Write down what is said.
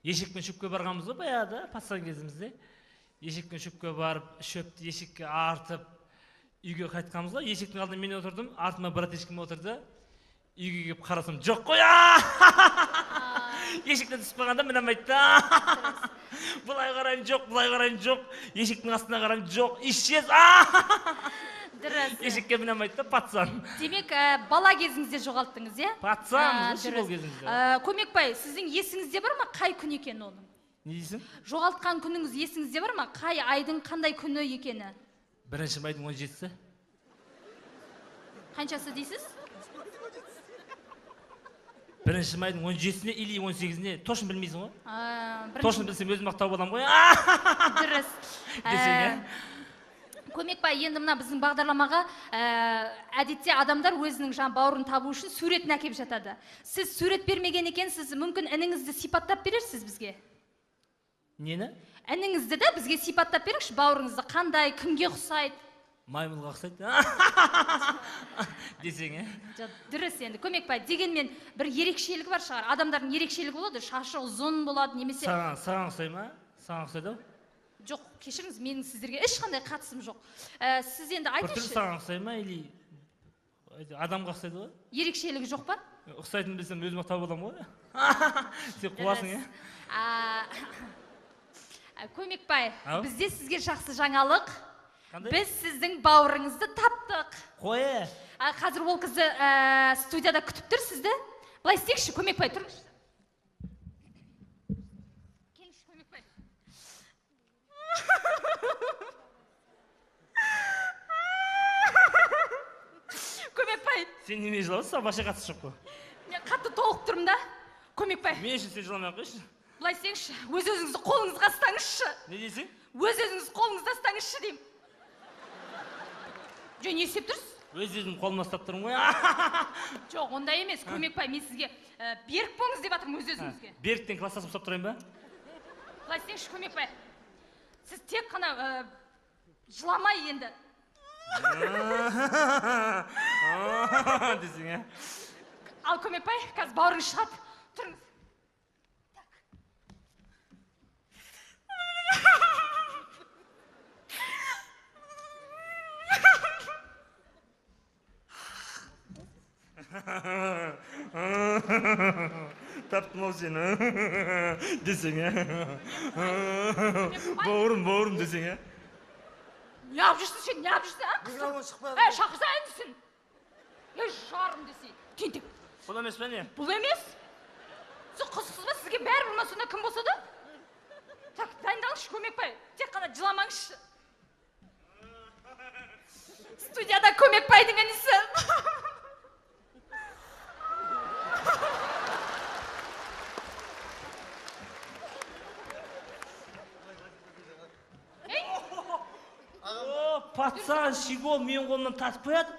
Ешекпен шөпке барғанбыз ғой баяғыда, пацан кезімізде. Ешекпен шөпке барып, шөпті ешекке артып, үйге қайтқанбыз ғой. Ешектің алдында мен отырдым, артыма брат ешкім отырды. Үйге келіп қарасам, жоқ қой! Ешектен түсіп қалғанда мен айтты. Бұлай қарайым жоқ, бұлай қарайым жоқ. Ешектің астына қарайым жоқ. Исчез. Ешекке мен айтты, пацан. Демек, бала кезіңізде жоғалттыңыз, е? Пацан, ол кезіңізде. Көмекбай, сіздің есіңізде бар ма, қай күн екен оның? Не дейсің? Жоғалтқан күніңіз есіңізде бар ма? Қай айдың қандай күні екені? 1 майдың 17-сі. Қаншасы дейсіз? 1 майдың 17-сіне или 18-сіне точно білмейсің ғой? Точно білсем өзім ақтау болам ғой. Дұрыс. Көмекбай, енді мына біздің бағдарламаға әдетте адамдар өзінің бауырын табу үшін суретін әкеп жатады. Сіз сурет бермеген екенсіз, мүмкін ініңізді сипаттап берерсіз бізге? Нені? Ініңізді де бізге сипаттап беріңізші, бауырыңызды қандай, кімге ұқсайды? Маймылға ұқсайды. Десең, е? Дұрыс енді. Көмекбай, дегенмен бір ерекшелігі бар шығар. Адамдардың ерекшелігі болады, шашы ұзын болады, немесе... Саған ұқсай ма? Саған ұқсайды ау? Жоқ, кешіріңіз, менің сіздерге ешқандай қатысым жоқ. Сіз енді айтыңызшы. Бір түрлі саған ұқсай ма, или адамға ұқсайды ғой? Ерекшелігі жоқ па? Ұқсайтын білсем өзім ақтау болам ғой? Сен қуасың, е? Көмекбай, бізде сізге жақсы жаңалық. Біз сіздің бауырыңызды таптық. Қойы? Қазір ол қызды студияда күтіп тұр сізді. Былай істейікші, Көмекбай, тұрыңызшы. Келіңізші, Көмекбай. Көмекбай. Сен неме жылауыз, баша қатысы жоқ қой. Мен қатты толық тұрмын да. Көмекбай. Мен үшін сен жыламай қойшы. Былай істеңізші, өз-өзіңізді қолыңызға ұстаңызшы. Не дейсің? Өз-өзіңізді қолыңызға ұстаңызшы деймін. Жоқ, не істеп тұрсыз? Өз-өзім қолыма ұстап тұрмын ғой. Жоқ, ондай емес, Көмекбай, мен сізге берік болыңыз деп жатырмын өз-өзіңізге. Беріктен кластасып ұстап тұрайын ба? Былай істеңізші, Көмекбай. Сіз тек қана жыламай енді. Десің, е? Ал, Көмекбай, қазір бауырыңыз шығады. Тұрыңыз. Таптым ау сені, десең, бауырым десең, Неғып жүрсің сен, неғып жүрсің, а? Микрофон шықпады. Шақырсайын десін. Жарым десей. Тентек. Бұл емес пе не? Бұл емес. Сіз қызсыз ба, сізге бәрі болма, сонда кім болса да? Так, дайындалыңызшы, Көмекбай. Тек қана жыламаңызшы. Студияда Көмекбайдың інісі. Пацан, щегол, менің қолымнан тартып қояды.